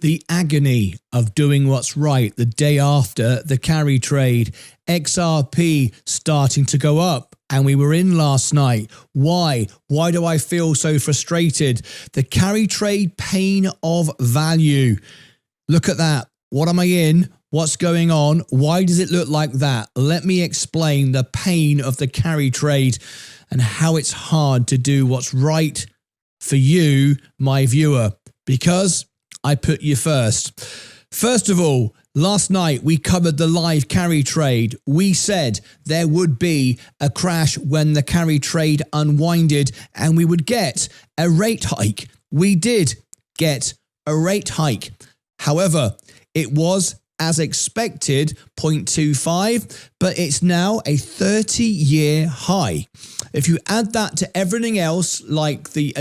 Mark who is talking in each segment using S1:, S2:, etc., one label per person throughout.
S1: The agony of doing what's right the day after the carry trade. XRP starting to go up, and we were in last night. Why? Why do I feel so frustrated? The carry trade pain of value. Look at that. What am I in? What's going on? Why does it look like that? Let me explain the pain of the carry trade and how it's hard to do what's right for you, my viewer, because I put you first. First of all, last night we covered the live carry trade. We said there would be a crash when the carry trade unwinded and we would get a rate hike. We did get a rate hike. However, it was as expected 0.25, but it's now a 30-year high. If you add that to everything else, like the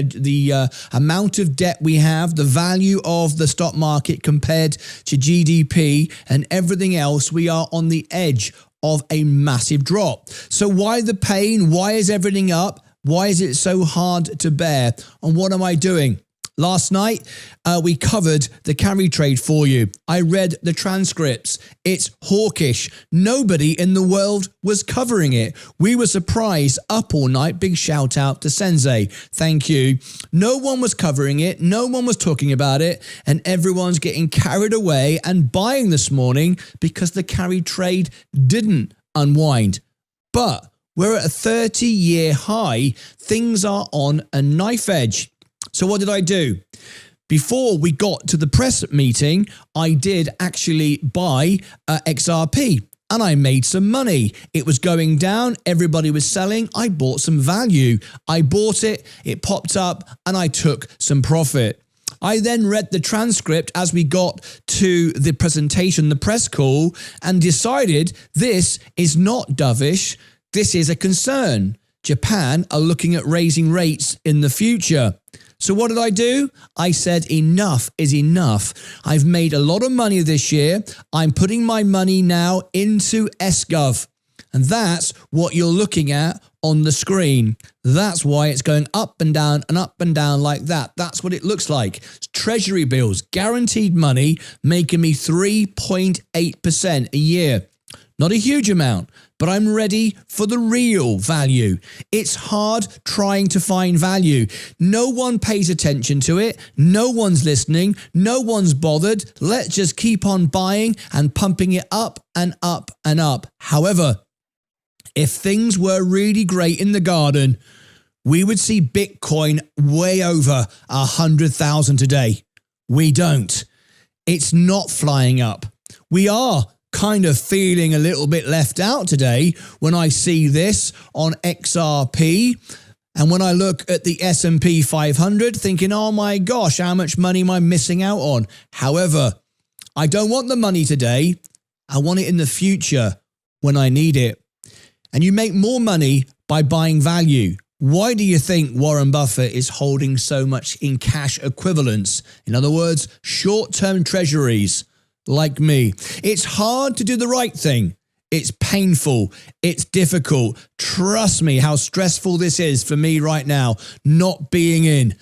S1: amount of debt we have, the value of the stock market compared to GDP and everything else, we are on the edge of a massive drop. So why the pain? Why is everything up? Why is it so hard to bear? And what am I doing? Last night, we covered the carry trade for you. I read the transcripts. It's hawkish. Nobody in the world was covering it. We were surprised up all night. Big shout out to Sensei. Thank you. No one was covering it. No one was talking about it. And everyone's getting carried away and buying this morning because the carry trade didn't unwind. But we're at a 30-year high. Things are on a knife edge. So what did I do? Before we got to the press meeting, I did actually buy XRP and I made some money. It was going down. Everybody was selling. I bought some value. I bought it. It popped up and I took some profit. I then read the transcript as we got to the presentation, the press call, and decided this is not dovish. This is a concern. Japan are looking at raising rates in the future. So what did I do? I said enough is enough. I've made a lot of money this year. I'm putting my money now into SGov. And that's what you're looking at on the screen. That's why it's going up and down like that. That's what it looks like. It's Treasury bills, guaranteed money, making me 3.8% a year. Not a huge amount, but I'm ready for the real value. It's hard trying to find value. No one pays attention to it. No one's listening. No one's bothered. Let's just keep on buying and pumping it up and up and up. However, if things were really great in the garden, we would see Bitcoin way over 100,000 today. We don't. It's not flying up. We are kind of feeling a little bit left out today when I see this on XRP and when I look at the S&P 500 thinking, oh my gosh, how much money am I missing out on? However, I don't want the money today. I want it in the future when I need it. And you make more money by buying value. Why do you think Warren Buffett is holding so much in cash equivalents? In other words, short-term treasuries. Like me. It's hard to do the right thing. It's painful. It's difficult. Trust me how stressful this is for me right now, not being in.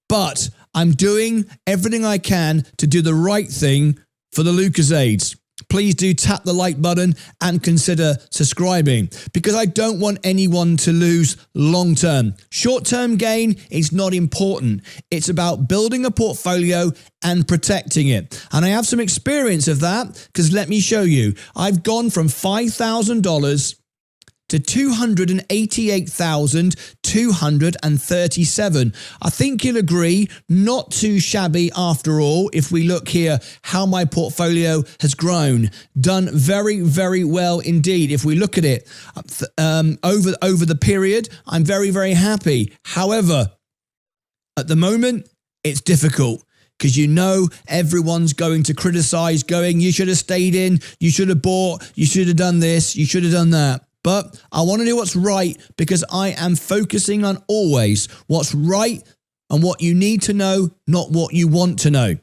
S1: But I'm doing everything I can to do the right thing for the Lucasades. Please do tap the like button and consider subscribing because I don't want anyone to lose long term. Short term gain is not important. It's about building a portfolio and protecting it. And I have some experience of that because let me show you. I've gone from $5,000 to $288,237. I think you'll agree, not too shabby after all. If we look here, how my portfolio has grown, done very, very well indeed. If we look at it over the period, I'm very, very happy. However, at the moment, it's difficult. Because you know everyone's going to criticize, going, you should have stayed in, you should have bought, you should have done this, you should have done that. But I want to do what's right because I am focusing on always what's right and what you need to know, not what you want to know.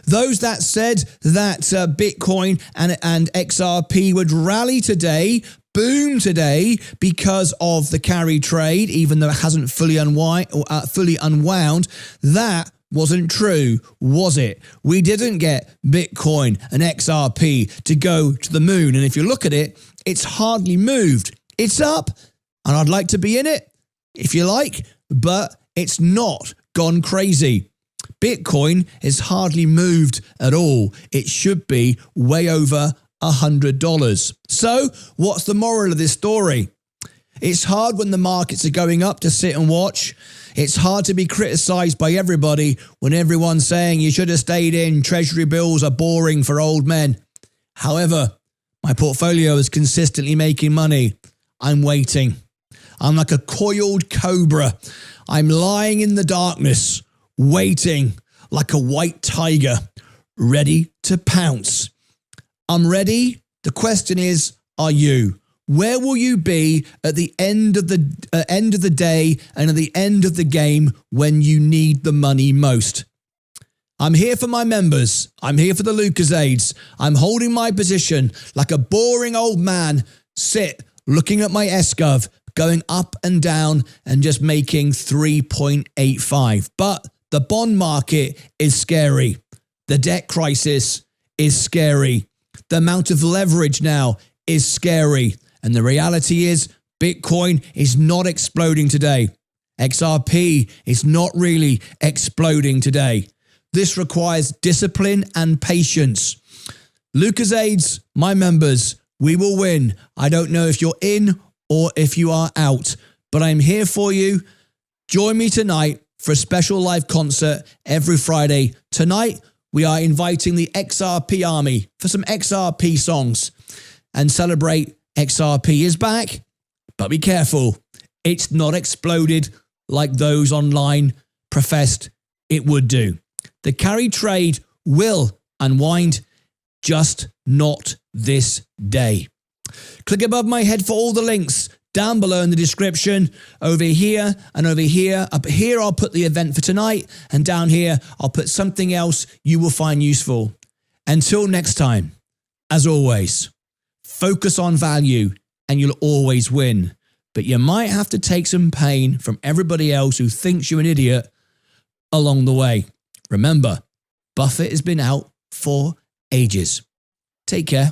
S1: Those that said that Bitcoin and XRP would rally today, boom today because of the carry trade, even though it hasn't fully unwound, that wasn't true, was it? We didn't get Bitcoin and XRP to go to the moon. And if you look at it, it's hardly moved. It's up, and I'd like to be in it, if you like, but it's not gone crazy. Bitcoin is hardly moved at all. It should be way over $100. So what's the moral of this story? It's hard when the markets are going up to sit and watch. It's hard to be criticized by everybody when everyone's saying you should have stayed in, treasury bills are boring for old men. However, my portfolio is consistently making money. I'm waiting. I'm like a coiled cobra. I'm lying in the darkness, waiting like a white tiger, ready to pounce. I'm ready. The question is, are you? Where will you be at the end of the day and at the end of the game when you need the money most? I'm here for my members. I'm here for the Lucasades. I'm holding my position like a boring old man, looking at my S-Gov, going up and down and just making 3.85. But the bond market is scary. The debt crisis is scary. The amount of leverage now is scary. And the reality is Bitcoin is not exploding today. XRP is not really exploding today. This requires discipline and patience. Lucasades, my members, we will win. I don't know if you're in or if you are out, but I'm here for you. Join me tonight for a special live concert every Friday. Tonight, we are inviting the XRP army for some XRP songs and celebrate XRP is back, but be careful. It's not exploded like those online professed it would do. The carry trade will unwind, just not this day. Click above my head for all the links down below in the description. Over here and over here. Up here, I'll put the event for tonight. And down here, I'll put something else you will find useful. Until next time, as always, focus on value and you'll always win. But you might have to take some pain from everybody else who thinks you're an idiot along the way. Remember, Buffett has been out for ages. Take care.